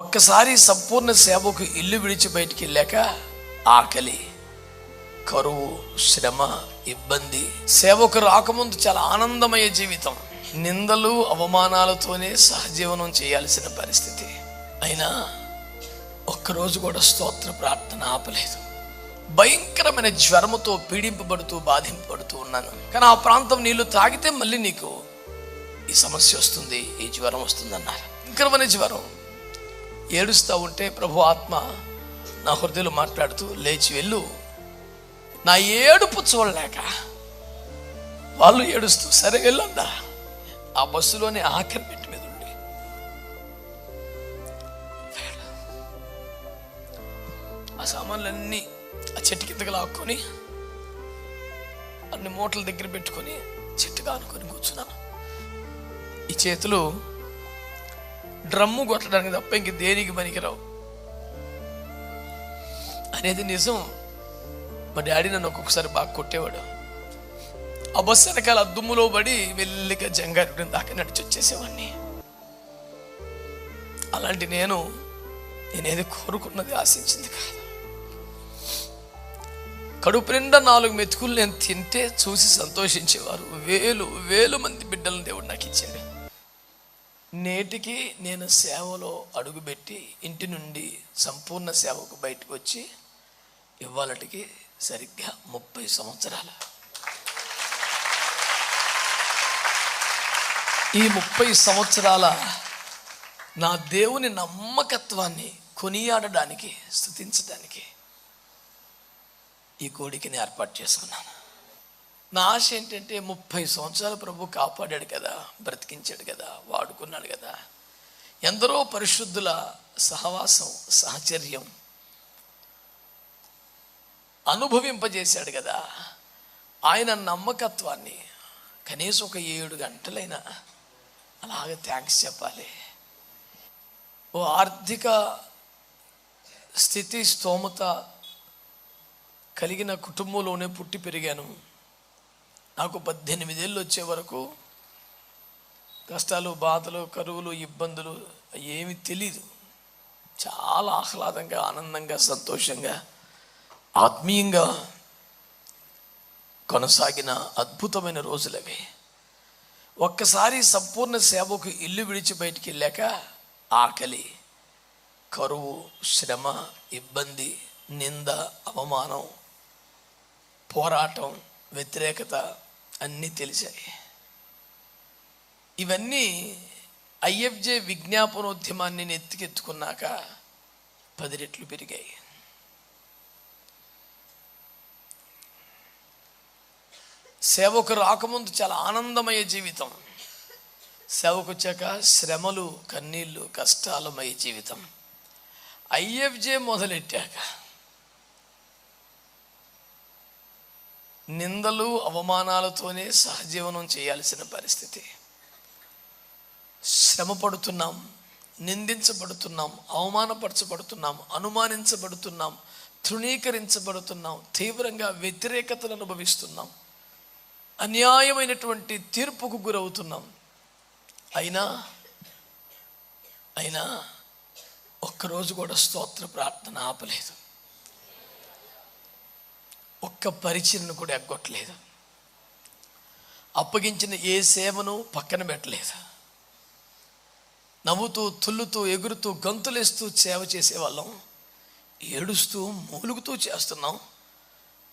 ఒక్కసారి సంపూర్ణ సేవకు ఇల్లు విడిచి బయటికి వెళ్ళాక ఆకలి, కరువు, శ్రమ, ఇబ్బంది. సేవకు రాకముందు చాలా ఆనందమయ జీవితం, నిందలు అవమానాలతోనే సహజీవనం చేయాల్సిన పరిస్థితి. అయినా ఒక్కరోజు కూడా స్తోత్ర ప్రార్థన ఆపలేదు. భయంకరమైన జ్వరముతో పీడింపబడుతూ బాధింపబడుతూ ఉన్నాను. కానీ ఆ ప్రాంతం నీళ్లు తాగితే మళ్ళీ నీకు ఈ సమస్య వస్తుంది, ఈ జ్వరం వస్తుంది అన్నారు. భయంకరమైన జ్వరం. ఏడుస్తూ ఉంటే ప్రభు ఆత్మ నా హృదయంలో మాట్లాడుతూ, లేచి వెళ్ళు. నా ఏడుపు చూడలేక వాళ్ళు ఏడుస్తూ సరే వెళ్ళొద్దా. ఆ బస్సులోనే ఆఖరి పెట్టి మీద ఉండి ఆ సామాన్లన్నీ ఆ చెట్టు కిందకి లాక్కొని అన్ని మూటల దగ్గర పెట్టుకొని చెట్టుగా అనుకొని కూర్చున్నాను. ఈ చేతులు డ్రమ్ము కొట్టడానికి తప్ప ఇంక దేనికి పనికిరావు అనేది నిజం. మా డాడీ నన్ను ఒక్కొక్కసారి బాగా కొట్టేవాడు. ఆ బస్సు వెనకాల దుమ్ములో పడి మెల్లిగా జంగారెడ్డి దాకా నడిచి వచ్చేసేవాడిని. అలాంటి నేనేది కోరుకున్నది ఆశించింది కాదు. కడుపు నిండా 4 మెతుకులు నేను తింటే చూసి సంతోషించేవారు వేలు మంది బిడ్డలను దేవుడు నాకు ఇచ్చాడు. నేటికి నేను సేవలో అడుగుపెట్టి ఇంటి నుండి సంపూర్ణ సేవకు బయటకు వచ్చి ఇవాళటికి సరిగ్గా 30 సంవత్సరాలు. ఈ 30 సంవత్సరాల నా దేవుని నమ్మకత్వాన్ని కొనియాడడానికి, స్తుతించడానికి ఈ కోడికని ఏర్పాటు చేసుకున్నాను. నా ఆశ ఏంటంటే 30 సంవత్సరాలు ప్రభు కాపాడాడు కదా, బ్రతికించాడు కదా, వాడుకున్నాడు కదా, ఎందరో పరిశుద్ధుల సహవాసం, సహచర్యం అనుభవింపజేశాడు కదా. ఆయన నమ్మకత్వాన్ని కనీసం ఒక 7 గంటలైనా అలాగే థ్యాంక్స్ చెప్పాలి. ఓ ఆర్థిక స్థితి, స్తోమత కలిగిన కుటుంబంలోనే పుట్టి పెరిగాను. నాకు 18 ఏళ్ళు వచ్చే వరకు కష్టాలు, బాధలు, కరువులు, ఇబ్బందులు ఏమీ తెలీదు. చాలా ఆహ్లాదంగా, ఆనందంగా, సంతోషంగా, ఆత్మీయంగా కొనసాగిన అద్భుతమైన రోజులవి. ఒక్కసారి సంపూర్ణ సేవకు ఇల్లు విడిచి బయటికి వెళ్ళాక ఆకలి, కరువు, శ్రమ, ఇబ్బంది, నింద, అవమానం, పోరాటం, వ్యతిరేకత అన్నీ తెలిసాయి. ఇవన్నీ ఐఎఫ్జే విజ్ఞాపనోద్యమాన్ని ఎత్తుకున్నాక 10 రెట్లు పెరిగాయి. సేవకు రాకముందు చాలా ఆనందమయ జీవితం, సేవకు వచ్చాక శ్రమలు, కన్నీళ్ళు, కష్టాలమయ జీవితం. ఐఎఫ్జే మొదలెట్టాక నిందలు అవమానాలతోనే సహజీవనం చేయాల్సిన పరిస్థితి. శ్రమ పడుతున్నాం, నిందించబడుతున్నాం, అవమానపరచబడుతున్నాం, అనుమానించబడుతున్నాం, తృణీకరించబడుతున్నాం, తీవ్రంగా వ్యతిరేకతను అనుభవిస్తున్నాం, అన్యాయమైనటువంటి తీర్పుకు గురవుతున్నాం. అయినా ఒక్కరోజు కూడా స్తోత్ర ప్రార్థన ఆపలేదు. ఒక్క పరిచయను కూడా ఎగ్గొట్టలేదు. అప్పగించిన ఏ సేవను పక్కన పెట్టలేదు. నవ్వుతూ, తుల్లుతూ, ఎగురుతూ, గంతులేస్తూ సేవ చేసేవాళ్ళం. ఏడుస్తూ, మూలుగుతూ చేస్తున్నాం.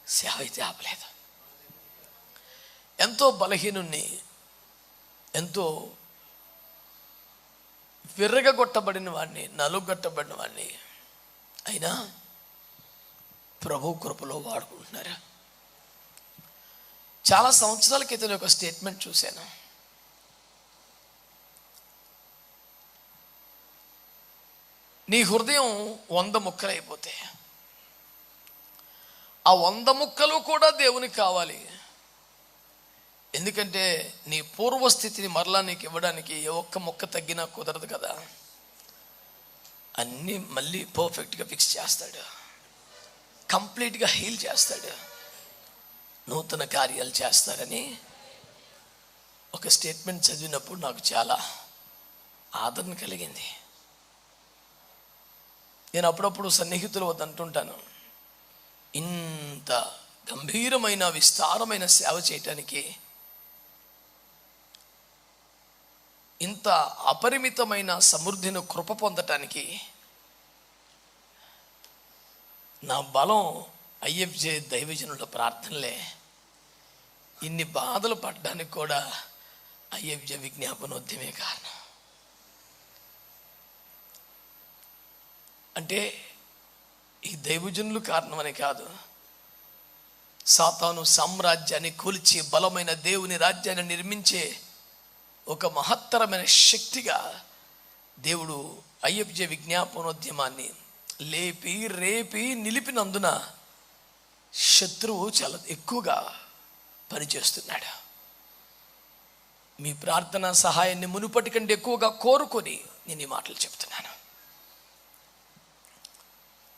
సేవ అయితే ఆపలేదు. ఎంతో బలహీనుణ్ణి, ఎంతో విర్రగొట్టబడిన వాడిని, నలుగొట్టబడిన వాడిని. అయినా ప్రభు కృపలో వాడుకుంటున్నారు. చాలా సంవత్సరాల క్రితం ఒక స్టేట్మెంట్ చూశాను. నీ హృదయం 100 ముక్కలు అయిపోతే ఆ 100 ముక్కలు కూడా దేవునికి కావాలి. ఎందుకంటే నీ పూర్వస్థితిని మరలా నీకు ఇవ్వడానికి ఏ ఒక్క మొక్క తగ్గినా కుదరదు కదా. అన్నీ మళ్ళీ పర్ఫెక్ట్గా ఫిక్స్ చేస్తాడు, కంప్లీట్గా హీల్ చేస్తాడు, నూతన కార్యాలు చేస్తాడని ఒక స్టేట్మెంట్ చదివినప్పుడు నాకు చాలా ఆదరణ కలిగింది. నేను అప్పుడప్పుడు సన్నిహితులు వద్ద అంటుంటాను, ఇంత గంభీరమైన విస్తారమైన సేవ చేయటానికి, ఇంత అపరిమితమైన సమృద్ధిని కృప పొందటానికి నా బలం ఐఎఫ్జే దైవజనుల ప్రార్థనలే. ఇన్ని బాధలు పడడానికి కూడా ఐఎఫ్జే విజ్ఞాపనోద్యమే కారణం. అంటే ఈ దైవజనులు కారణమని కాదు, సాతాను సామ్రాజ్యాన్ని కూల్చి బలమైన దేవుని రాజ్యాన్ని నిర్మించే ఒక మహత్తరమైన శక్తిగా దేవుడు ఐఎఫ్జే విజ్ఞాపనోద్యమాన్ని లేపి రేపి నిలిపినందున శత్రువు చాలా ఎక్కువగా పనిచేస్తున్నాడు. మీ ప్రార్థన సహాయాన్ని మునుపటి కంటే ఎక్కువగా కోరుకొని నేను ఈ మాటలు చెప్తున్నాను.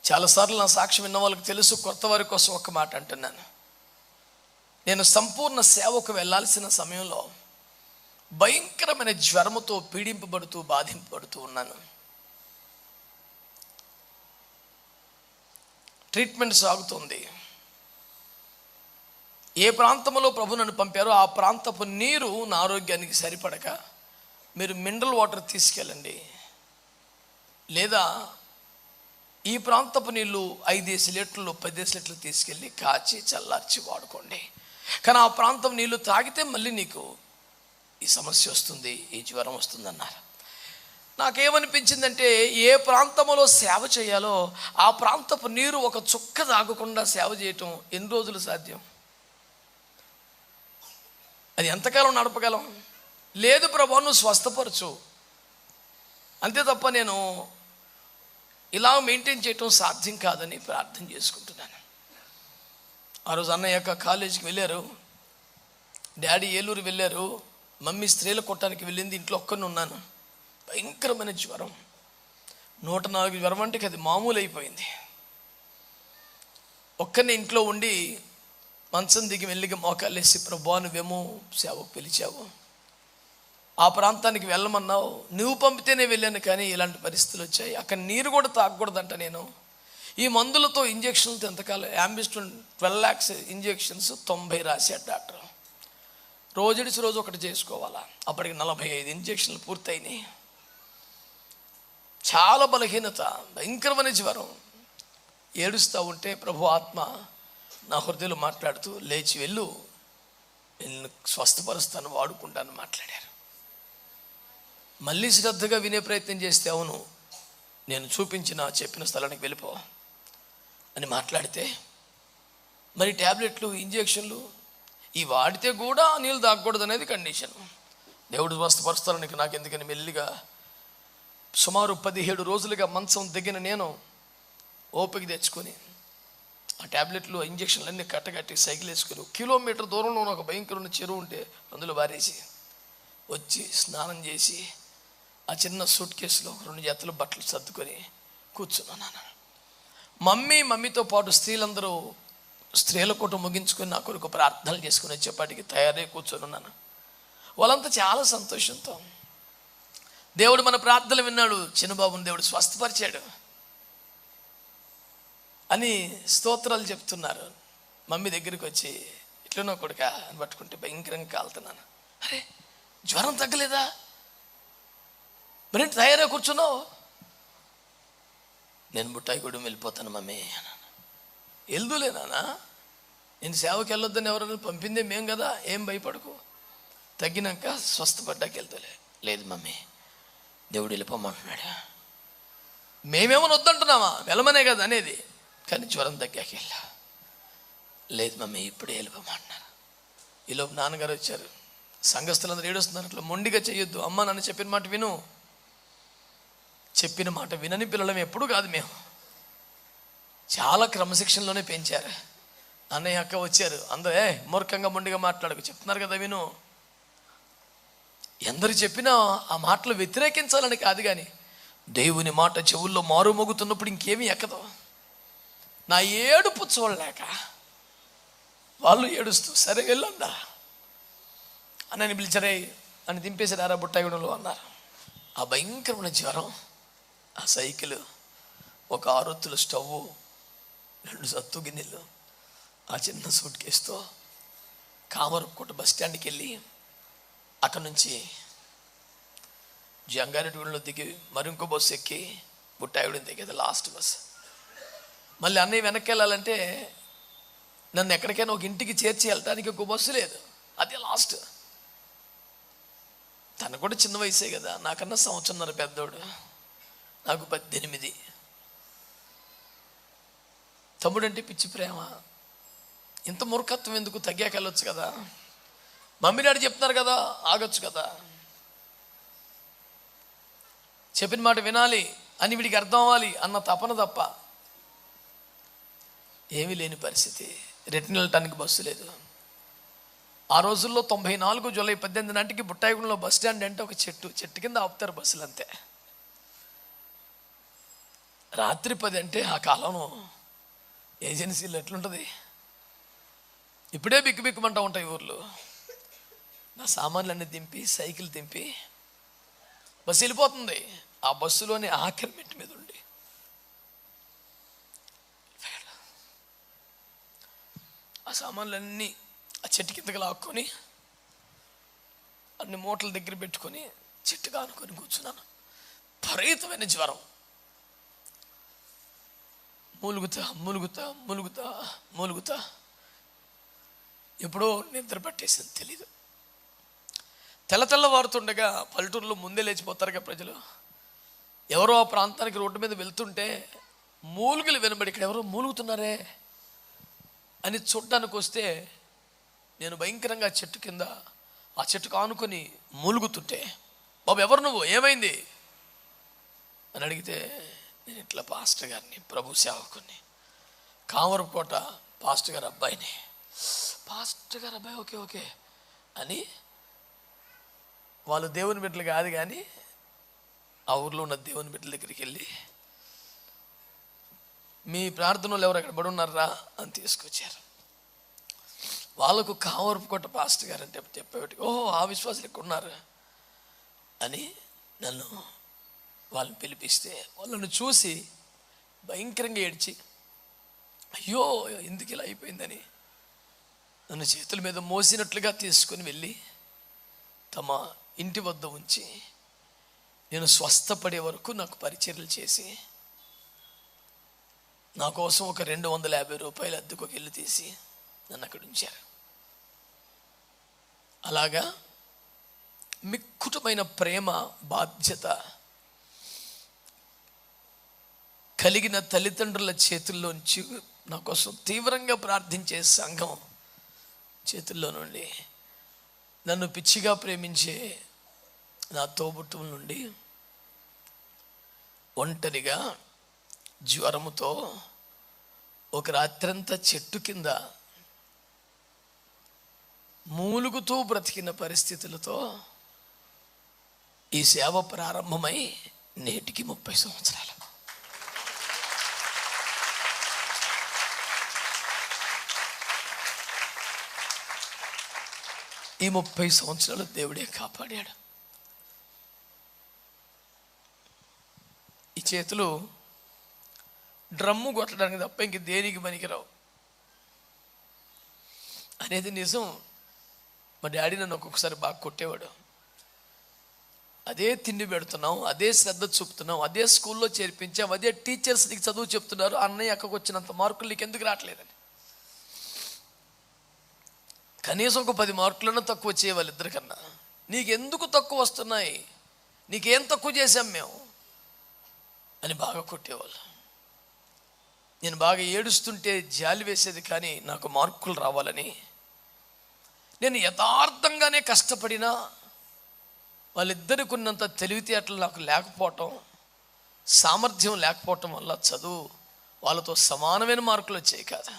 చాలాసార్లు నా సాక్ష్యం విన్న వాళ్ళకి తెలుసు, కొత్త వారి కోసం ఒక మాట అంటున్నాను. నేను సంపూర్ణ సేవకు వెళ్ళాల్సిన సమయంలో భయంకరమైన జ్వరముతో పీడింపబడుతూ బాధింపబడుతూ ఉన్నాను. ట్రీట్మెంట్ సాగుతుంది. ఏ ప్రాంతంలో ప్రభు నన్ను పంపారో ఆ ప్రాంతపు నీరు నా ఆరోగ్యానికి సరిపడక, మీరు మినరల్ వాటర్ తీసుకెళ్ళండి, లేదా ఈ ప్రాంతపు నీళ్ళు 5 లీటర్లు 10 లీటర్లు తీసుకెళ్ళి కాచి చల్లార్చి వాడుకోండి. కానీ ఆ ప్రాంతం నీళ్ళు తాగితే మళ్ళీ నీకు ఈ సమస్య వస్తుంది, ఈ జ్వరం వస్తుంది అన్నారు. నాకేమనిపించిందంటే, ఏ ప్రాంతంలో సేవ చేయాలో ఆ ప్రాంతపు నీరు ఒక చుక్క తాగకుండా సేవ చేయటం ఎన్ని రోజులు సాధ్యం? అది ఎంతకాలం నడపగలం? లేదు ప్రభు, నువ్వు స్వస్థపరచు అంతే తప్ప నేను ఇలా మెయింటైన్ చేయటం సాధ్యం కాదని ప్రార్థన చేసుకుంటున్నాను. ఆ రోజు అన్నయ్య కాలేజీకి వెళ్ళారు, డాడీ ఏలూరు వెళ్ళారు, మమ్మీ స్త్రీల కొట్టడానికి వెళ్ళింది, ఇంట్లో ఒక్కరిని ఉన్నాను. భయంకరమైన జ్వరం, 104 జ్వరం అంటే అది మామూలు అయిపోయింది. ఒక్కరిని ఇంట్లో ఉండి మంచం దిగి మెల్లిగా మోకాళ్ళేసి, ప్రభువా నువ్వేమో సేవకు పిలిచావు, ఆ ప్రాంతానికి వెళ్ళమన్నావు, నువ్వు పంపితేనే వెళ్ళాను, కానీ ఇలాంటి పరిస్థితులు వచ్చాయి, అక్కడ నీరు కూడా తాగకూడదంట. నేను ఈ మందులతో ఇంజక్షన్లతో ఎంతకాలం, యాంబిస్టోన్ 12 lakhs ఇంజక్షన్స్ 90 రాశాడు డాక్టర్. రోజుడిసి రోజు ఒకటి చేసుకోవాలా. అప్పటికి 45 ఇంజక్షన్లు పూర్తయినాయి. చాలా బలహీనత, భయంకరమైన జ్వరం. ఏడుస్తూ ఉంటే ప్రభు ఆత్మ నా హృదయంలో మాట్లాడుతూ, లేచి వెళ్ళు, నేను స్వస్థపరుస్తాను, వాడుకుంటాను మాట్లాడారు. మళ్ళీ శ్రద్ధగా వినే ప్రయత్నం చేస్తే, అవును నేను చెప్పిన స్థలానికి వెళ్ళిపో అని మాట్లాడితే, మరి ట్యాబ్లెట్లు ఇంజక్షన్లు ఈ వాడితే కూడా నీళ్ళు తాగకూడదు అనేది కండిషన్. దేవుడు స్వస్థపరుస్తాను నాకు ఎందుకని మెల్లిగా సుమారు 17 రోజులుగా మంచం దిగిన నేను ఓపిక తెచ్చుకొని ఆ ట్యాబ్లెట్లు ఇంజక్షన్లు అన్నీ కట్టగట్టి సైకిల్ వేసుకొని కిలోమీటర్ దూరంలో ఒక భయంకరమైన చెరువు ఉంటే అందులో వారేసి వచ్చి స్నానం చేసి ఆ చిన్న సూట్ కేసులో 2 జతలు బట్టలు సర్దుకొని కూర్చున్నాను. మమ్మీతో పాటు స్త్రీలందరూ స్త్రీల కూట ముగించుకొని నా కొరకు ప్రార్థనలు చేసుకుని వచ్చేపాటికి తయారై కూర్చొని ఉన్నాను. వాళ్ళంతా చాలా సంతోషంతో, దేవుడు మన ప్రార్థనలు విన్నాడు, చిన్నబాబుని దేవుడు స్వస్థపరిచాడు అని స్తోత్రాలు చెప్తున్నారు. మమ్మీ దగ్గరికి వచ్చి, ఇట్లనో కొడుక అని పట్టుకుంటే భయంకరంగా కాలుతున్నాను. అరే జ్వరం తగ్గలేదా, మరేంటి తయారై కూర్చున్నావు? నేను బుట్టాయిగూడెం వెళ్ళిపోతాను మమ్మీ అన్నాను. వెళ్దులేనా, నేను సేవకి వెళ్ళొద్దని ఎవరైనా పంపిందే మేం కదా, ఏం భయపడకు, తగ్గినాక స్వస్థపడ్డాకి వెళ్తలే. లేదు మమ్మీ దేవుడు వెళ్ళిపోమంటున్నాడు. మేమేమని వద్దంటున్నామా, వెళ్ళమనే కదా అనేది, కానీ జ్వరం తగ్గాక వెళ్ళా. లేదు మమ్మీ ఇప్పుడే వెళ్ళిపోమంటున్నారు. ఈలోపు నాన్నగారు వచ్చారు, సంఘస్థులందరూ ఏడుస్తున్నారు, అట్లా మొండిగా చేయొద్దు, అమ్మ నన్ను చెప్పిన మాట విను. చెప్పిన మాట వినని పిల్లలం ఎప్పుడు కాదు, మేము చాలా క్రమశిక్షణలోనే పెంచారు. అన్నయ్య అక్క వచ్చారు, అందరూ మూర్ఖంగా మొండిగా మాట్లాడకు, చెప్తున్నారు కదా విను. ఎందరు చెప్పినా ఆ మాటలు వ్యతిరేకించాలని కాదు, కానీ దేవుని మాట చెవుల్లో మారు మోగుతున్నప్పుడు ఇంకేమీ ఎక్కదు. నా ఏడుపు చూడలేక వాళ్ళు ఏడుస్తూ, సరే వెళ్ళండా అన్నని పిలిచారే అని దింపేశారు, ఆరా బుట్టాయిగూడెంలో అన్నారు. ఆ భయంకరమైన జ్వరం, ఆ సైకిల్ ఒక 6 ఒత్తుల స్టవ్, 2 సత్తు గిన్నెలు, ఆ చిన్న సూట్ కేసుతో కామరపుకోట బస్ స్టాండ్కి వెళ్ళి అక్కడ నుంచి జంగారెడ్డిగూడెంలో దిగి మరి ఇంకో బస్సు ఎక్కి బుట్టాయిగూడెం దిగేది లాస్ట్ బస్. మళ్ళీ అన్నయ్య వెనక్కి వెళ్ళాలంటే నన్ను ఎక్కడికైనా ఒక ఇంటికి చేర్చి వెళ్ళటానికి ఇంకో బస్సు లేదు, అదే లాస్ట్. తను కూడా చిన్న వయసే కదా, నాకన్నా 1.5 సంవత్సరం పెద్దోడు, నాకు 18. తమ్ముడంటే పిచ్చి ప్రేమ. ఇంత మూర్ఖత్వం ఎందుకు, తగ్గాక వెళ్ళొచ్చు కదా, మమ్మీ డాడీ చెప్తున్నారు కదా ఆగొచ్చు కదా, చెప్పిన మాట వినాలి అని వీడికి అర్థం అవ్వాలి అన్న తపన తప్ప ఏమీ లేని పరిస్థితి. రిటర్న్ వెళ్ళటానికి బస్సు లేదు. ఆ రోజుల్లో 94 జూలై 18 నాటికి బుట్టాయిగూడెంలో బస్ స్టాండ్ అంటే ఒక చెట్టు కింద ఆపుతారు బస్సులు అంతే. రాత్రి 10 అంటే ఆ కాలంలో ఏజెన్సీలు ఎట్లుంటుంది, ఇప్పుడే బిక్కుమంటూ ఉంటాయి ఊర్లు. నా సామాన్లన్నీ దింపి సైకిల్ దింపి బస్సు వెళ్ళిపోతుంది. ఆ బస్సులోని ఆఖరి మెట్టు మీద ఉండి ఆ సామాన్లన్నీ ఆ చెట్టు కిందకి లాక్కొని అన్ని మూటల దగ్గర పెట్టుకొని చెట్టుగా అనుకొని కూర్చున్నాను. విపరీతమైన జ్వరం, మూలుగుతా ఎప్పుడో నిద్ర పట్టేసింది తెలీదు. తెల్లవారుతుండగా పల్లెటూరులో ముందే లేచిపోతారుగా ప్రజలు. ఎవరో ఆ ప్రాంతానికి రోడ్డు మీద వెళ్తుంటే మూలుగులు వినబడి ఇక్కడ ఎవరో మూలుగుతున్నారే అని చూడ్డానికి వస్తే నేను భయంకరంగా చెట్టు కింద ఆ చెట్టుకు ఆనుకొని మూలుగుతుంటే, బాబు ఎవరు నువ్వు, ఏమైంది అని అడిగితే, నేను ఇట్లా పాస్టర్ గారిని, ప్రభు సేవకుని, కామరపుకోట పాస్టర్ గారి అబ్బాయిని. పాస్టర్ గారు అబ్బాయి, ఓకే అని. వాళ్ళు దేవుని బిడ్డలు కాదు కానీ ఆ ఊర్లో ఉన్న దేవుని బిడ్డల దగ్గరికి వెళ్ళి, మీ ప్రార్థనలు ఎవరు ఎక్కడ పడి ఉన్నారా అని తీసుకొచ్చారు. వాళ్ళకు కామరపుకోట పాస్టర్ గారు అంటే చెప్పేవాటి, ఓహో ఆ విశ్వాసులు ఇక్కడ ఉన్నారు అని నన్ను వాళ్ళని పిలిపిస్తే, వాళ్ళను చూసి భయంకరంగా ఏడ్చి, అయ్యో ఎందుకు ఇలా అయిపోయిందని నన్ను చేతుల మీద మోసినట్లుగా తీసుకొని వెళ్ళి తమ ఇంటి వద్ద ఉంచి నేను స్వస్థపడే వరకు నాకు పరిచర్యలు చేసి నా కోసం ఒక 250 రూపాయలు అద్దెకు ఒక ఇల్లు తీసి నన్ను అక్కడ ఉంచారు. అలాగా మిక్కుటమైన ప్రేమ, బాధ్యత కలిగిన తల్లిదండ్రుల చేతుల్లోంచి నా కోసం తీవ్రంగా ప్రార్థించే సంఘం చేతుల్లో నుండి, నన్ను పిచ్చిగా ప్రేమించే నా తోబుట్టువుల నుండి, ఒంటరిగా జ్వరముతో ఒక రాత్రంతా చెట్టు కింద మూలుగుతూ బ్రతికిన పరిస్థితులతో ఈ సేవ ప్రారంభమై నేటికి 30 సంవత్సరాలు. ఈ 30 సంవత్సరాలు దేవుడే కాపాడాడు. ఈ చేతులు డ్రమ్ము కొట్టడానికి తప్ప ఇంక దేనికి పనికిరావు అనేది నిజం. మా డాడీ నన్ను ఒక్కొక్కసారి బాగా కొట్టేవాడు. అదే తిండి పెడుతున్నాం, అదే శ్రద్ధ చూపుతున్నాం, అదే స్కూల్లో చేర్పించాం, అదే టీచర్స్ నీకు చదువు చెప్తున్నారు, అన్నయ్య అక్కకు వచ్చినంత మార్కులు నీకు ఎందుకు రావట్లేదని. కనీసం ఒక 10 మార్కులన్నా తక్కువ వచ్చే వాళ్ళిద్దరికన్నా. నీకెందుకు తక్కువ వస్తున్నాయి, నీకేం తక్కువ చేశాం మేము అని బాగా కొట్టేవాళ్ళు. నేను బాగా ఏడుస్తుంటే జాలి వేసేది, కానీ నాకు మార్కులు రావాలని నేను యథార్థంగానే కష్టపడినా వాళ్ళిద్దరికి ఉన్నంత తెలివితేటలు నాకు లేకపోవటం, సామర్థ్యం లేకపోవటం వల్ల చదువు వాళ్ళతో సమానమైన మార్కులు వచ్చాయి కాదు.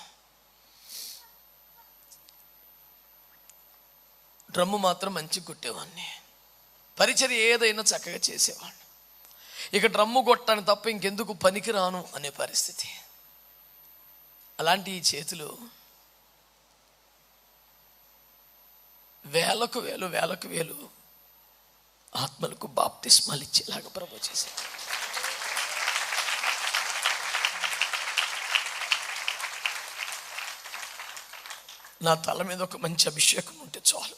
డ్రమ్ము మాత్రం మంచిగా కొట్టేవాడిని, పరిచర్య ఏదైనా చక్కగా చేసేవాడిని. ఇక డ్రమ్ము కొట్టాను తప్ప ఇంకెందుకు పనికిరాను అనే పరిస్థితి. అలాంటి ఈ చేతులు వేలకు వేలు ఆత్మలకు బాప్తిస్మాలు ఇచ్చేలాగా ప్రభు చేశారు. నా తల మీద ఒక మంచి అభిషేకం ఉంటే చాలు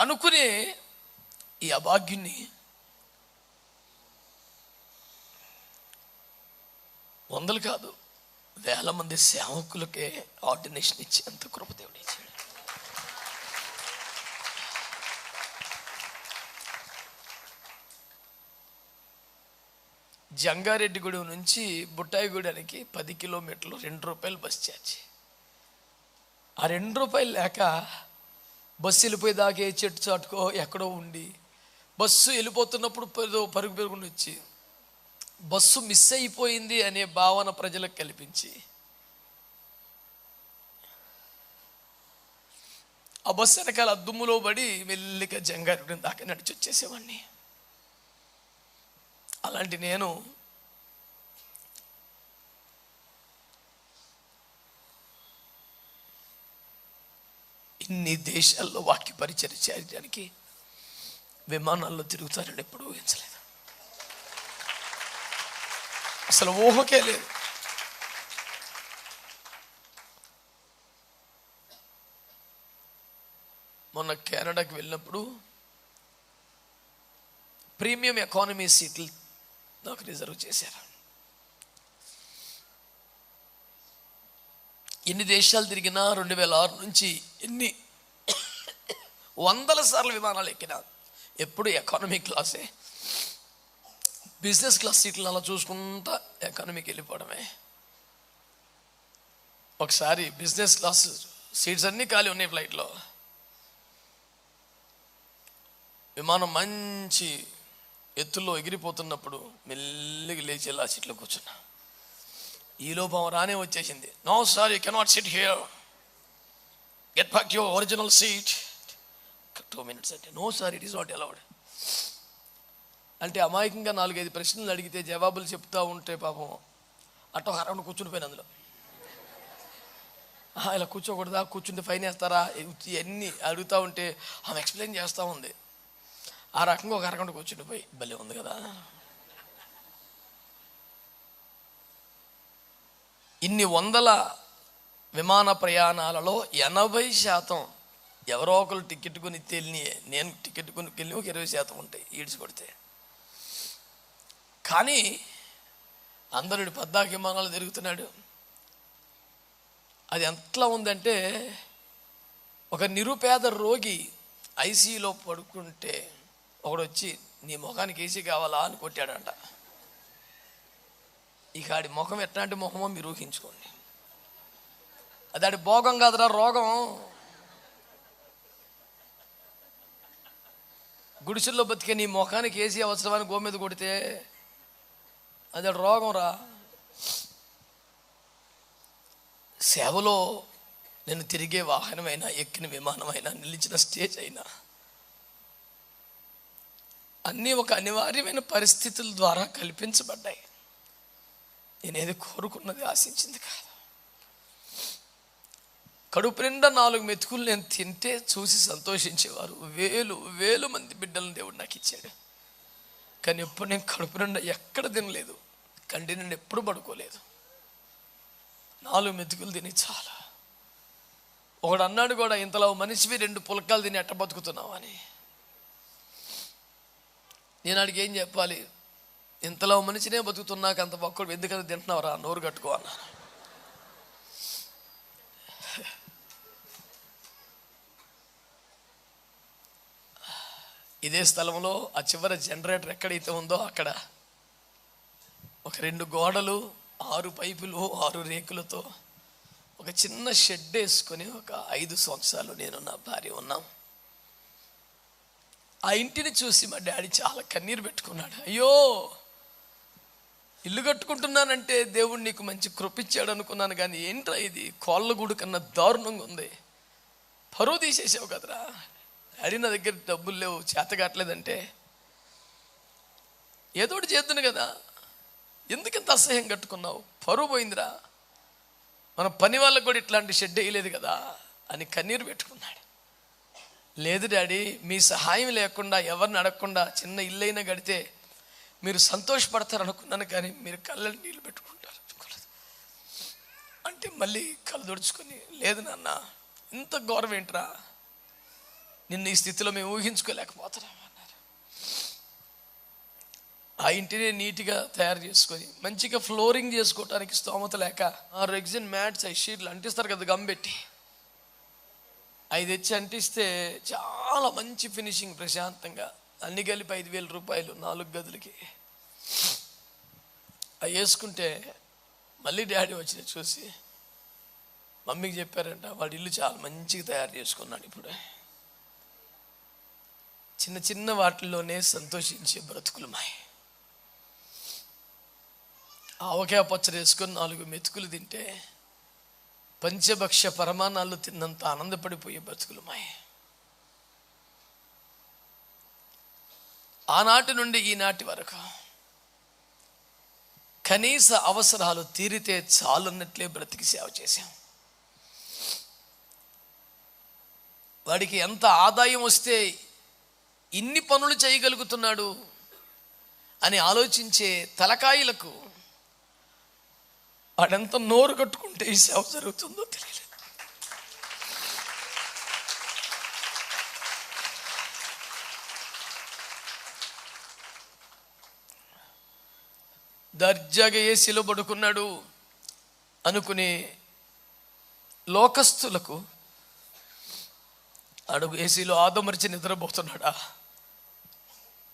అనుకునే ఈ అభాగ్యుని వందలు కాదు, వేల మంది సేవకులకే ఆర్డినేషన్ ఇచ్చి అంత కృపదేవుడు ఇచ్చాడు. జంగారెడ్డిగూడెం నుంచి బుట్టాయిగూడానికి 10 కిలోమీటర్లు, ₹2 బస్ ఛార్జ్. ఆ ₹2 లేక బస్సు వెళ్ళిపోయేదాకే చెట్టు చాటుకో ఎక్కడో ఉండి, బస్సు వెళ్ళిపోతున్నప్పుడు పరుగు పెరుగుని వచ్చి బస్సు మిస్ అయిపోయింది అనే భావన ప్రజలకు కల్పించి ఆ బస్సు వెనకాల దుమ్ములో పడి మెల్లిగా జంగారెడ్డి దాకా నడిచి వచ్చేసేవాడిని. అలాంటి నేను ఇన్ని దేశాల్లో వాక్య పరిచర్య చేయడానికి విమానాల్లో తిరుగుతారని ఎప్పుడూ ఊహించలేదు. అసలు ఊహకే లేదు. మొన్న కెనడాకి వెళ్ళినప్పుడు ప్రీమియం ఎకానమీ సీట్లు నాకు రిజర్వ్ చేశారు. ఎన్ని దేశాలు తిరిగినా 2006 నుంచి ఎన్ని వందల సార్లు విమానాలు ఎక్కినా ఎప్పుడు ఎకానమీ క్లాసే. బిజినెస్ క్లాస్ సీట్లు అలా చూసుకుంటా ఎకానమీకి వెళ్ళిపోవడమే. ఒకసారి బిజినెస్ క్లాస్ సీట్స్ అన్నీ ఖాళీ ఉన్నాయి ఫ్లైట్లో. విమానం మంచి ఎత్తుల్లో ఎగిరిపోతున్నప్పుడు మెల్లిగా లేచి ఇలా సీట్లో కూర్చున్నా. ఈ లోపం రానే వచ్చేసింది. No sir, you cannot sit here, get back your original seat. 2 minutes అంటే no sir, it is not allowed అంటే అమాయకంగా 4-5 ప్రశ్నలు అడిగితే జవాబులు చెప్తా ఉంటే పాపం అటు అరౌండ్ కూర్చుని పోయిన అందులో ఇలా కూర్చోకూడదా, కూర్చుంటే ఫైన్ వేస్తారా, ఇవన్నీ అడుగుతూ ఉంటే ఆమె ఎక్స్ప్లెయిన్ చేస్తూ ఉంది. ఆ రకంగా ఒక అరగంట కూర్చుండిపోయి భలే ఉంది కదా. ఇన్ని వందల విమాన ప్రయాణాలలో 80% ఎవరో ఒకరు టికెట్ కొని తెలియని, నేను టికెట్ కొనుక్కెళ్ళి ఒక 20% ఉంటాయి ఈడ్చి కొడితే. కానీ అందరుడు పద్దాకి విమానాలు తిరుగుతున్నాడు. అది ఎంతలా ఉందంటే, ఒక నిరుపేద రోగి ఐసీయూలో పడుకుంటే ఒకడు వచ్చి నీ ముఖానికి ఏసీ కావాలా అని కొట్టాడంట. ఇక ఆడి ముఖం ఎట్లాంటి ముఖమో మీరు ఊహించుకోండి. అది ఆడి భోగం కాదురా, రోగం. గుడిసెల్లో బతికే నీ ముఖానికి ఏసీ అవసరమని గో మీద కొడితే అది రోగం రా. సేవలో నేను తిరిగే వాహనమైనా, ఎక్కిన విమానమైనా, నిలిచిన స్టేజ్ అయినా అన్నీ ఒక అనివార్యమైన పరిస్థితుల ద్వారా కల్పించబడ్డాయి. నేనేది కోరుకున్నది, ఆశించింది కాదు. కడుపు నిండా 4 మెతుకులు నేను తింటే చూసి సంతోషించేవారు వేలు మంది బిడ్డలను దేవుడు నాకు ఇచ్చాడు. కానీ ఎప్పుడు నేను కడుపు నిండా ఎక్కడ తినలేదు, కంటి నిండా ఎప్పుడు పడుకోలేదు. 4 మెతుకులు తిని చాలా. ఒకడు అన్నాడు కూడా, ఇంతలో మనిషివి 2 పులకాలు తిని ఎట్ట బతుకుతున్నావు అని. నేను అడిగి ఏం చెప్పాలి, ఇంతలో మనిషినే బతుకుతున్నాక అంత ఒక్కడు ఎందుకని తింటున్నావురా, నోరు కట్టుకో అన్నాను. ఇదే స్థలంలో ఆ చివరి జనరేటర్ ఎక్కడైతే ఉందో అక్కడ ఒక 2 గోడలు, 6 పైపులు, 6 రేకులతో ఒక చిన్న షెడ్ వేసుకొని ఒక 5 సంవత్సరాలు నేను నా భార్య ఉన్నాం. ఆ ఇంటిని చూసి మా డాడీ చాలా కన్నీరు పెట్టుకున్నాడు. అయ్యో, ఇల్లు కట్టుకుంటున్నానంటే దేవుడు నీకు మంచి కృపించాడు అనుకున్నాను, కానీ ఏంట్రా ఇది కోళ్ళగూడు కన్నా దారుణంగా ఉంది, పరువు తీసేసావు కదరా. డాడీ నా దగ్గర డబ్బులు లేవు, చేత కావట్లేదంటే ఏదోటి చేద్దును కదా, ఎందుకంత అసహ్యం కట్టుకున్నావు, పరువు పోయిందిరా, మన పని వాళ్ళకు కూడా ఇట్లాంటి షెడ్ వేయలేదు కదా అని కన్నీరు పెట్టుకున్నాడు. లేదు డాడీ, మీ సహాయం లేకుండా, ఎవరిని అడగకుండా చిన్న ఇల్లైనా కడితే మీరు సంతోషపడతారు అనుకున్నాను, కానీ మీరు కళ్ళని నీళ్ళు పెట్టుకుంటారు అనుకోలేదు. అంటే మళ్ళీ కళ్ళు తుడుచుకొని, లేదు నాన్న ఇంత గౌరవం ఏంట్రా, నిన్ను ఈ స్థితిలో మేము ఊహించుకోలేకపోతున్నాం అన్నారు. ఆ ఇంటిని నీట్గా తయారు చేసుకొని మంచిగా ఫ్లోరింగ్ చేసుకోవటానికి స్తోమత లేక ఆ రెగ్జిన్ మ్యాట్స్ షీట్లు అంటిస్తారు కదా గమ్మెట్టి, అవి తెచ్చి అంటిస్తే చాలా మంచి ఫినిషింగ్, ప్రశాంతంగా అన్ని కలిపి 5,000 రూపాయలు 4 గదులకి. అవి వేసుకుంటే మళ్ళీ డాడీ వచ్చి చూసి మమ్మీకి చెప్పారంట, వాడి ఇల్లు చాలా మంచిగా తయారు చేసుకున్నాడు. ఇప్పుడు చిన్న చిన్న వాటిల్లోనే సంతోషించే బ్రతుకులు మాయ. ఆవకాయ పచ్చడి వేసుకొని 4 మెతుకులు తింటే పంచభక్ష పరమాణాలు తిన్నంత ఆనందపడిపోయే బ్రతుకులు మాయ. ఆనాటి నుండి ఈనాటి వరకు కనీస అవసరాలు తీరితే చాలన్నట్లే బ్రతికి సేవ చేశాం. వాడికి ఎంత ఆదాయం వస్తే ఇన్ని పనులు చేయగలుగుతున్నాడు అని ఆలోచించే తలకాయలకు వాడెంత నోరు కట్టుకుంటే ఈ సేవ జరుగుతుందో తెలియలేదు. దర్జాగా ఏసీలో పడుకున్నాడు అనుకునే లోకస్తులకు అడుగు ఏసీలో ఆదమరిచి నిద్రపోతున్నాడా,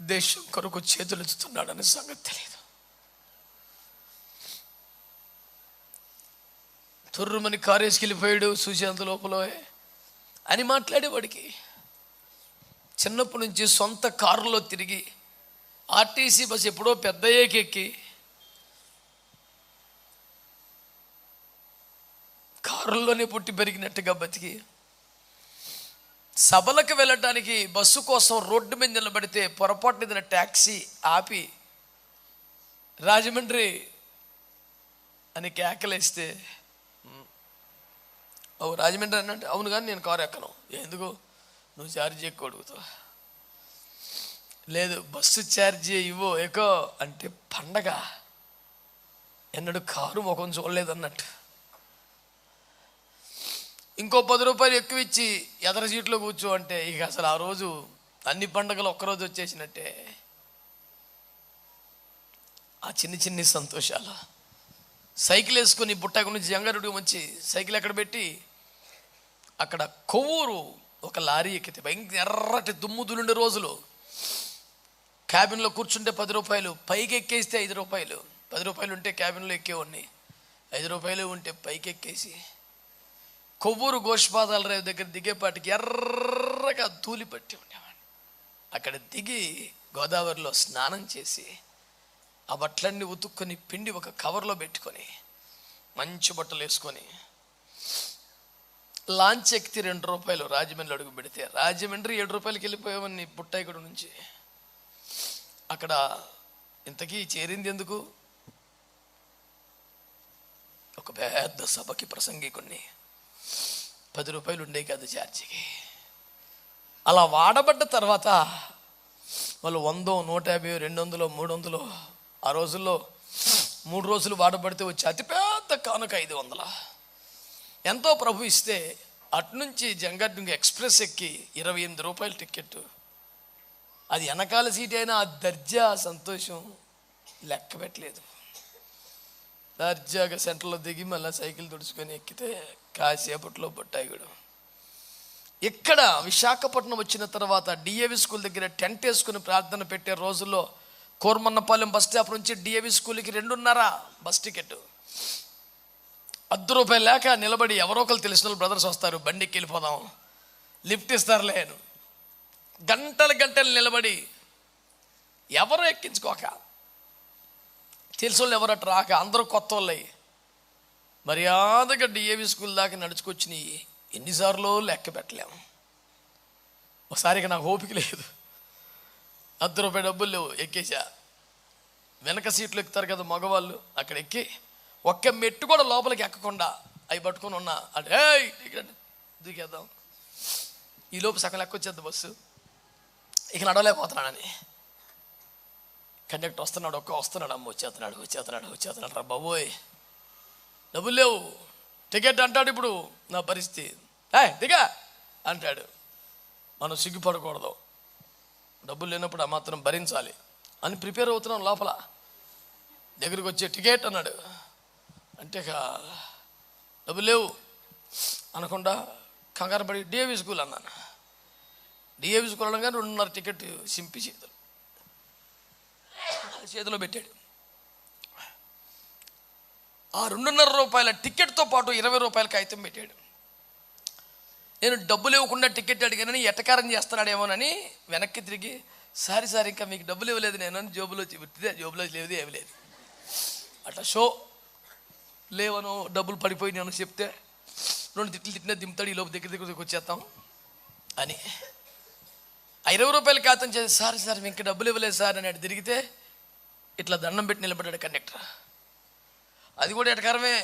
దేశం కొరకు చేతులు ఎత్తుతున్నాడనే సంగతి తెలియదు. తుర్రుమని కారేసుకెళ్ళిపోయాడు చూసేంత లోపల అని మాట్లాడేవాడికి చిన్నప్పటి నుంచి సొంత కారులో తిరిగి ఆర్టీసీ బస్ ఎప్పుడో పెద్దయ్యేకెక్కి కారుల్లోనే పుట్టి పెరిగినట్టుగా బతికి సభలకు వెళ్ళటానికి బస్సు కోసం రోడ్డు మీద నిలబడితే పొరపాటు ఏదైనా ట్యాక్సీ ఆపి రాజమండ్రి అని కేకలేస్తే, ఓ రాజమండ్రి అన్నట్టు, అవును కానీ నేను కారు ఎక్కను, ఎందుకు నువ్వు ఛార్జీ ఎక్కువ అడుగుతావు, లేదు బస్సు ఛార్జీ ఇవ్వు ఎక్కువ అంటే పండగ, ఎన్నడూ కారు ముఖం చూడలేదన్నట్టు. ఇంకో 10 రూపాయలు ఎక్కువ ఇచ్చి ఎదర సీట్లో కూర్చో అంటే ఇక అసలు ఆ రోజు అన్ని పండుగలు ఒక్కరోజు వచ్చేసినట్టే. ఆ చిన్ని చిన్ని సంతోషాలు. సైకిల్ వేసుకొని బుట్టకు నుంచి జంగారెడ్డి వచ్చి సైకిల్ ఎక్కడ పెట్టి అక్కడ కొవ్వూరు ఒక లారీ ఎక్కితే భయంకర ఎర్రటి దుమ్ము దులుండే రోజులు, క్యాబిన్లో కూర్చుంటే 10 రూపాయలు, పైకి ఎక్కేస్తే 5 రూపాయలు. 10 రూపాయలు ఉంటే క్యాబిన్లో ఎక్కేవాడిని, 5 రూపాయలు ఉంటే పైకి ఎక్కేసి కొవ్వూరు గోష్పాదాల రేవు దగ్గర దిగేపాటికి ఎర్రగా ధూళి పట్టి ఉండేవాడిని. అక్కడ దిగి గోదావరిలో స్నానం చేసి ఆ బట్టలన్నీ ఉతుక్కొని పిండి ఒక కవర్లో పెట్టుకొని మంచి బట్టలు వేసుకొని లాంచ్ ఎక్కితే 2 రూపాయలు రాజమండ్రి అడుగు పెడితే రాజమండ్రి 7 రూపాయలకి వెళ్ళిపోయామని బుట్టాయిగూడ నుంచి. అక్కడ ఇంతకీ చేరింది ఎందుకు, ఒక పెద్ద సభకి ప్రసంగికుణ్ణి, 10 రూపాయలు ఉండే కాదు ఛార్జీకి. అలా వాడబడ్డ తర్వాత వాళ్ళు 100, 150, 200, 300, ఆ రోజుల్లో 3 రోజులు వాడబడితే వచ్చి అతిపెద్ద కానుక 500 ఎంతో ప్రభు ఇస్తే అటునుంచి జంగారెడ్డి ఎక్స్ప్రెస్ ఎక్కి 28 రూపాయలు టికెట్. అది వెనకాల సీట్ అయినా ఆ దర్జా సంతోషం లెక్క పెట్టలేదు. దర్జాగా సెంటర్లో దిగి మళ్ళీ సైకిల్ తుడుచుకొని ఎక్కితే కాసేపట్లో బొట్టాయిగూడ. ఇక్కడ విశాఖపట్నం వచ్చిన తర్వాత డిఏవి స్కూల్ దగ్గర టెంట్ వేసుకుని ప్రార్థన పెట్టే రోజుల్లో కోర్మన్నపాలెం బస్ స్టాప్ నుంచి డిఏవి స్కూల్కి 2:30 బస్ టికెట్. 10 రూపాయలు లేక నిలబడి ఎవరో ఒకరు తెలిసిన వాళ్ళు బ్రదర్స్ వస్తారు, బండికి వెళ్ళిపోదాం, లిఫ్ట్ ఇస్తారులే, గంటలు నిలబడి ఎవరో ఎక్కించుకోక, తెలిసిన వాళ్ళు ఎవరట్టు రాక, అందరూ కొత్త వాళ్ళు మర్యాదగా డిఏవి స్కూల్ దాకా నడుచుకొచ్చినాయి. ఎన్నిసార్లు లెక్క పెట్టలేము. ఒకసారిగా నాకు ఓపిక లేదు, 10 రూపాయలు డబ్బులు లేవు, ఎక్కేసా. వెనక సీట్లు ఎక్కుతారు కదా మగవాళ్ళు, అక్కడ ఎక్కి ఒక్క మెట్టు కూడా లోపలికి ఎక్కకుండా అవి పట్టుకొని ఉన్నా అంటే దిగేద్దాం. ఈలోపు సగం లెక్క వచ్చేద్ది బస్సు, ఇక నడవలేకపోతున్నానని. కండక్టర్ వస్తున్నాడు, వస్తున్నాడు, అమ్మ వచ్చేస్తున్నాడు రా బాబోయ్, డబ్బులు లేవు. టికెట్ అంటాడు. ఇప్పుడు నా పరిస్థితి దిగా అంటాడు. మనం సిగ్గుపడకూడదు. డబ్బులు లేనప్పుడు ఆ మాత్రం భరించాలి అని ప్రిపేర్ అవుతున్నాం. లోపల దగ్గరికి వచ్చే టికెట్ అన్నాడు అంటే డబ్బులు లేవు అనకుండా కంగారు పడి డిఏవి స్కూల్ అన్నాను. డిఏవి స్కూల్ అనగా 2.5 టికెట్ సింపి చేతిలో పెట్టాడు. ఆ 2.5 రూపాయల టికెట్తో పాటు 20 రూపాయల కాగితం పెట్టాడు. నేను డబ్బులు ఇవ్వకుండా టికెట్ అడిగానని ఎటకారం చేస్తున్నాడేమోనని వెనక్కి తిరిగి సారీ ఇంకా మీకు డబ్బులు ఇవ్వలేదు నేను అని జోబులో జోబులో లేదు ఏమి లేదు అట్లా షో లేవను డబ్బులు పడిపోయి నేను చెప్తే 2 తిట్లు తిట్టినా దింపుతాడు. ఈ లోపు దగ్గరికి వచ్చేస్తాం అని 20 రూపాయల కాగితం చేసి సార్ మీకు డబ్బులు ఇవ్వలేదు సార్ అని అటు తిరిగితే ఇట్లా దండం పెట్టి నిలబడ్డాడు కండక్టర్. అది కూడా ఎటకారమే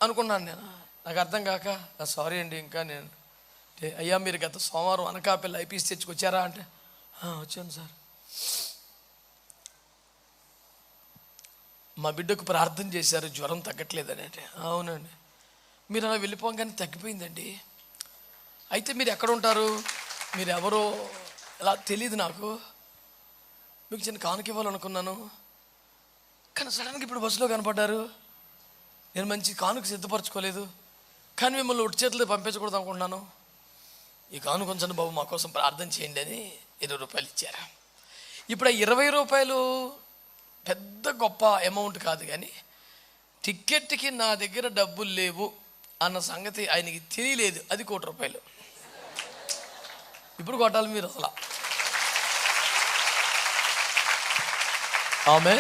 అనుకున్నాను నేను. నాకు అర్థం కాక సారీ అండి ఇంకా నేను అయ్యా మీరు గత సోమవారం అనకాపల్లి ఐపీసీ తెచ్చుకొచ్చారా అంటే వచ్చాను సార్. మా బిడ్డకు ప్రార్థన చేశారు జ్వరం తగ్గట్లేదని అంటే అవునండి. మీరు అలా వెళ్ళిపోగానే తగ్గిపోయిందండి. అయితే మీరు ఎక్కడ ఉంటారు, మీరు ఎవరో ఎలా తెలియదు నాకు, మీకు చిన్న కానుక ఇవ్వాలనుకున్నాను కానీ సడన్గా ఇప్పుడు బస్సులో కనపడ్డారు. నేను మంచి కానుక సిద్ధపరచుకోలేదు కానీ మిమ్మల్ని ఒట్టి చేతులతో పంపించకూడదు అనుకుంటున్నాను. ఈ కానుక కొంచెం బాబు మా కోసం ప్రార్థన చేయండి అని 20 రూపాయలు ఇచ్చారు. ఇప్పుడు ఆ 20 రూపాయలు పెద్ద గొప్ప అమౌంట్ కాదు కానీ టిక్కెట్కి నా దగ్గర డబ్బులు లేవు అన్న సంగతి ఆయనకి తెలియలేదు. అది 1 కోటి రూపాయలు. ఇప్పుడు కొట్టాలి మీరు అసలు. ఆమె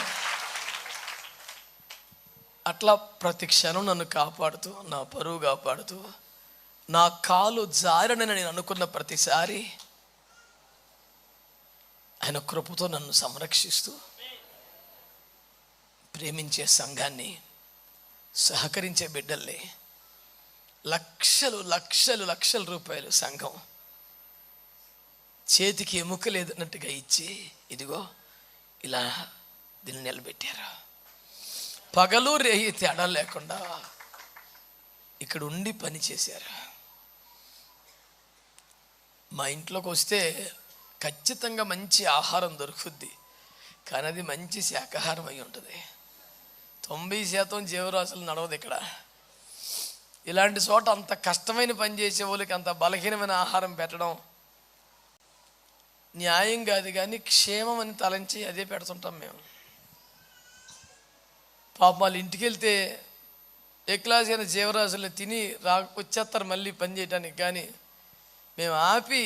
అట్లా ప్రతి క్షణం నన్ను కాపాడుతూ నా పరువు కాపాడుతూ నా కాలు జారనని నేను అనుకున్న ప్రతిసారి ఆయన కృపతో నన్ను సంరక్షిస్తూ ప్రేమించే సంఘాన్ని సహకరించే బిడ్డల్ని లక్షల రూపాయలు సంఘం చేతికి ఎముక లేదన్నట్టుగా ఇచ్చి ఇదిగో ఇలా దీన్ని నిలబెట్టారు. పగలు రేయి తేడా లేకుండా ఇక్కడ ఉండి పని చేశారు. మా ఇంట్లోకి వస్తే ఖచ్చితంగా మంచి ఆహారం దొరుకుద్ది కానీ అది మంచి శాకాహారం అయి ఉంటుంది. 90% జీవరాశులు నడవదు ఇక్కడ. ఇలాంటి చోట అంత కష్టమైన పని చేసే వాళ్ళకి అంత బలహీనమైన ఆహారం పెట్టడం న్యాయం కాదు కానీ క్షేమం అని తలంచి అదే పెడుతుంటాం మేము. పాపం వాళ్ళు ఇంటికి వెళ్తే ఏ క్లాస్ అయిన జీవరాశుల్ని తిని వచ్చేస్తారు మళ్ళీ పని చేయడానికి. కానీ మేము ఆపి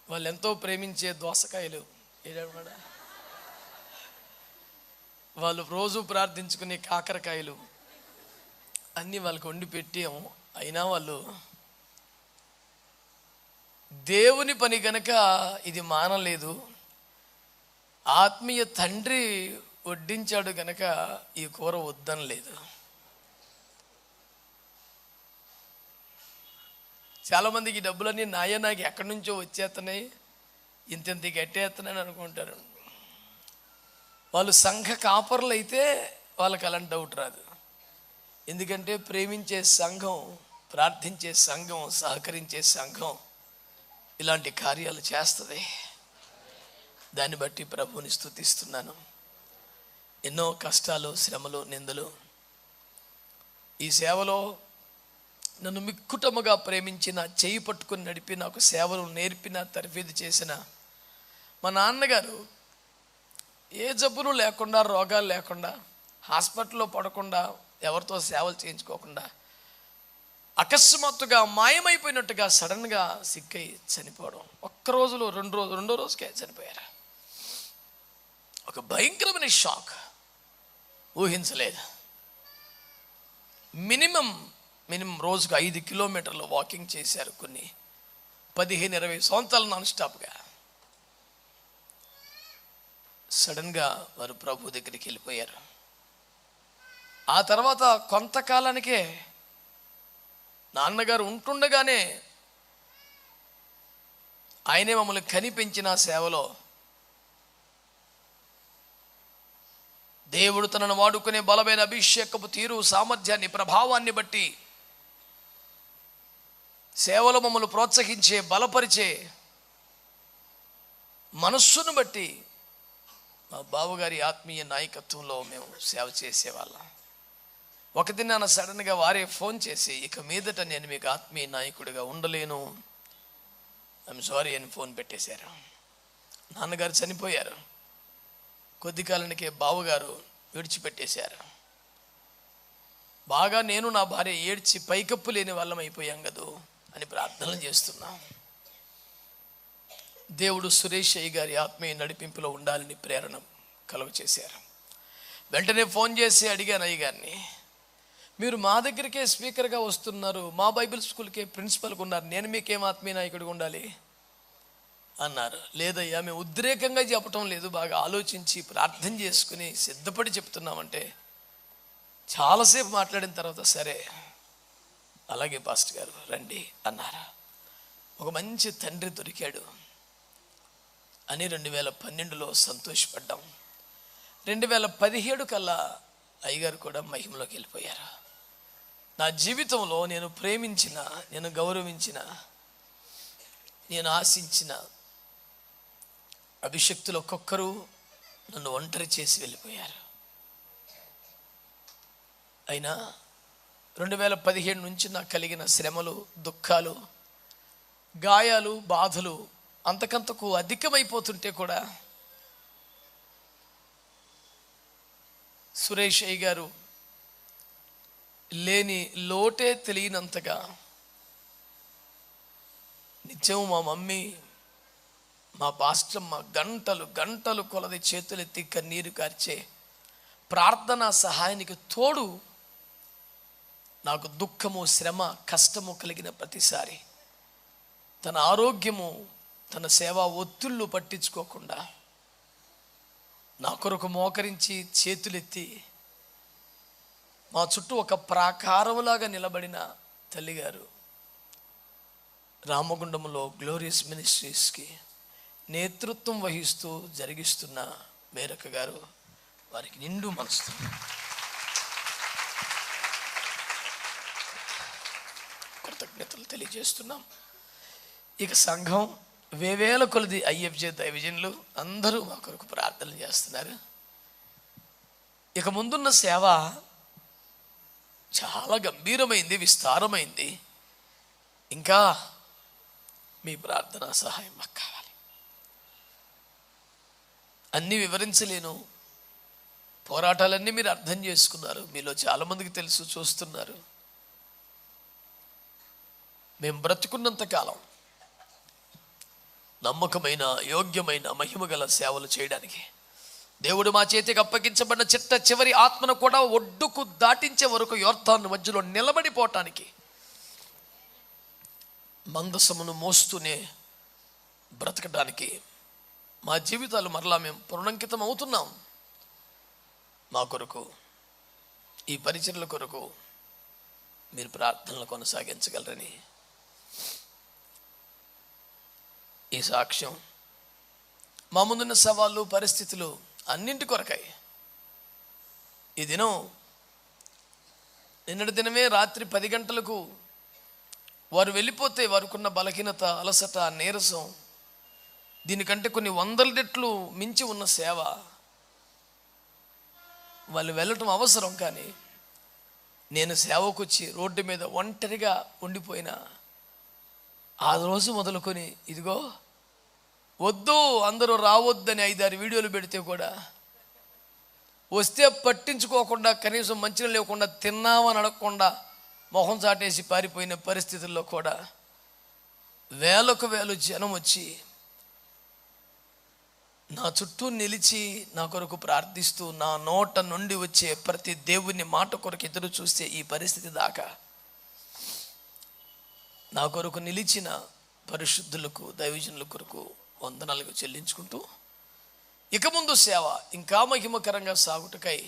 వాళ్ళు ఎంతో ప్రేమించే దోసకాయలు వాళ్ళు రోజు ప్రార్థించుకునే కాకరకాయలు అన్నీ వాళ్ళకి వండి పెట్టాము. అయినా వాళ్ళు దేవుని పని కనుక ఇది మానలేదు. ఆత్మీయ తండ్రి వడ్డించాడు కనుక ఈ కూర వద్దనలేదు. చాలామందికి డబ్బులన్నీ నాకు ఎక్కడి నుంచో వచ్చేస్తున్నాయి ఇంత గట్టేస్తున్నాయని అనుకుంటారు. వాళ్ళు సంఘ కాపర్లు అయితే వాళ్ళకి అలాంటి డౌట్ రాదు. ఎందుకంటే ప్రేమించే సంఘం, ప్రార్థించే సంఘం, సహకరించే సంఘం ఇలాంటి కార్యాలు చేస్తుంది. దాన్ని బట్టి ప్రభువుని స్తుతిస్తున్నాను. ఎన్నో కష్టాలు, శ్రమలు, నిందలు ఈ సేవలో నన్ను మిక్కుటముగా ప్రేమించిన, చేయి పట్టుకుని నడిపి నాకు సేవలు నేర్పిన, తర్ఫీదు చేసిన మా నాన్నగారు ఏ జబ్బులు లేకుండా, రోగాలు లేకుండా, హాస్పిటల్లో పడకుండా, ఎవరితో సేవలు చేయించుకోకుండా అకస్మాత్తుగా మాయమైపోయినట్టుగా సడన్గా సిక్కై చనిపోవడం. ఒక్కరోజులో రెండో రోజుకే చనిపోయారు. ఒక భయంకరమైన షాక్, ఊహించలేదు. మినిమం రోజుకు 5 కిలోమీటర్లు వాకింగ్ చేశారు. కొన్ని 15-20 సంవత్సరాలు నాన్ స్టాప్గా. సడన్గా వారు ప్రభు దగ్గరికి వెళ్ళిపోయారు. ఆ తర్వాత కొంతకాలానికే నాన్నగారు ఉంటుండగానే ఆయనే మమ్మల్ని కనిపెంచిన సేవలో దేవుడు తనను వాడుకునే బలమైన అభిషేకపు తీరు, సామర్థ్యాన్ని, ప్రభావాన్ని బట్టి, సేవలో మమ్మల్ని ప్రోత్సహించే, బలపరిచే మనస్సును బట్టి మా బావగారి ఆత్మీయ నాయకత్వంలో మేము సేవ చేసేవాళ్ళం. ఒక దినాన సడన్గా వారే ఫోన్ చేసి, ఇక మీదట నేను మీకు ఆత్మీయ నాయకుడిగా ఉండలేను, ఐఎమ్ సారీ అని ఫోన్ పెట్టేశారు. నాన్నగారు చనిపోయారు. కొద్ది కాలానికే బావగారు విడిచిపెట్టేశారు. బాగా నేను నా భార్య ఏడ్చి పైకప్పు లేని వాళ్ళం అయిపోయాం కదూ అని ప్రార్థనలు చేస్తున్నాం. దేవుడు సురేష్ అయ్య గారి ఆత్మీయ నడిపింపులో ఉండాలని ప్రేరణ కలుగ చేశారు. వెంటనే ఫోన్ చేసి అడిగాను అయ్య గారిని, మీరు మా దగ్గరికే స్పీకర్గా వస్తున్నారు, మా బైబిల్ స్కూల్కే ప్రిన్సిపల్గా ఉన్నారు, నేను మీకేం ఆత్మీయ నాయకుడిగా ఉండాలి అన్నారు. లేదయ్యా, మేము ఉద్రేకంగా చెప్పటం లేదు, బాగా ఆలోచించి ప్రార్థన చేసుకుని సిద్ధపడి చెప్తున్నామంటే చాలాసేపు మాట్లాడిన తర్వాత సరే అలాగే పాస్టర్ గారు రండి అన్నారు. ఒక మంచి తండ్రి దొరికాడు అని 2012లో సంతోషపడ్డాం. 2017 కల్లా అయ్యగారు కూడా మహిమలోకి వెళ్ళిపోయారు. నా జీవితంలో నేను ప్రేమించిన, నేను గౌరవించిన, నేను ఆశించిన అభిషక్తులు ఒక్కొక్కరు నన్ను ఒంటరి చేసి వెళ్ళిపోయారు. అయినా 2017 నుంచి నాకు కలిగిన శ్రమలు, దుఃఖాలు, గాయాలు, బాధలు అంతకంతకు అధికమైపోతుంటే కూడా సురేష్ అయ్య గారు లేని లోటే తెలియనంతగా నిత్యం మా మమ్మీ, మా పాస్టమ్మ గంటలు గంటలు కొలది చేతులెత్తి కన్నీరు కార్చే ప్రార్థనా సహాయానికి తోడు నాకు దుఃఖము, శ్రమ, కష్టము కలిగిన ప్రతిసారి తన ఆరోగ్యము, తన సేవా ఒత్తిళ్ళు పట్టించుకోకుండా నా కొరకు మోకరించి చేతులెత్తి మా చుట్టూ ఒక ప్రాకారములాగా నిలబడిన తల్లిగారు రామగుండంలో గ్లోరియస్ మినిస్ట్రీస్కి నేతృత్వం వహిస్తూ జరిగిస్తున్న మేరక్క గారు, వారికి నిండు మనసు కృతజ్ఞతలు తెలియజేస్తున్నాం. ఇక సంఘం వేవేల కొలది ఐఎఫ్జే దైవజనులు అందరూ మా కొరకు ప్రార్థనలు చేస్తున్నారు. ఇక ముందున్న సేవ చాలా గంభీరమైంది, విస్తారమైంది. ఇంకా మీ ప్రార్థనా సహాయం మాకు కావాలి. అన్నీ వివరించలేను, పోరాటాలన్నీ మీరు అర్థం చేసుకున్నారు, మీలో చాలామందికి తెలుసు, చూస్తున్నారు. మేము బ్రతుకున్నంత కాలం నమ్మకమైన, యోగ్యమైన, మహిమగల సేవలు చేయడానికి దేవుడు మా చేతికి అప్పగించబడిన చిట్ట చివరి ఆత్మను కూడా ఒడ్డుకు దాటించే వరకు యోర్దాను మధ్యలో నిలబడిపోవటానికి మందసమును మోస్తూనే బ్రతకడానికి మా జీవితాలు మరలా మేము పునరంకితం అవుతున్నాం. మా కొరకు, ఈ పరిచర్ల కొరకు మీరు ప్రార్థనలు కొనసాగించగలరని ఈ సాక్ష్యం, మా ముందున్న సవాళ్ళు, పరిస్థితులు అన్నింటి కొరకై ఈ దినం, నిన్నటి దినమే రాత్రి 10 గంటలకు వారు వెళ్ళిపోతే వారికున్న బలహీనత, అలసట, నీరసం దీనికంటే కొన్ని 100 రెట్లు మించి ఉన్న సేవ. వాళ్ళు వెళ్ళటం అవసరం, కానీ నేను సేవకు వచ్చి రోడ్డు మీద ఒంటరిగా ఉండిపోయిన ఆ రోజు మొదలుకొని ఇదిగో వద్దు, అందరూ రావద్దని 5-6 వీడియోలు పెడితే కూడా వస్తే పట్టించుకోకుండా, కనీసం మంచిగా లేకుండా, తిన్నామని అడగకుండా మొహం చాటేసి పారిపోయిన పరిస్థితుల్లో కూడా వేలకు వేలు జనం వచ్చి నా చుట్టూ నిలిచి నా కొరకు ప్రార్థిస్తూ నా నోట నుండి వచ్చే ప్రతి దేవుని మాట కొరకు ఎదురు చూస్తే ఈ పరిస్థితి దాకా నా కొరకు నిలిచిన పరిశుద్ధులకు, దైవజనుల కొరకు వందనాలు చెల్లించుకుంటూ ఇక ముందు సేవ ఇంకా మహిమకరంగా సాగుటకై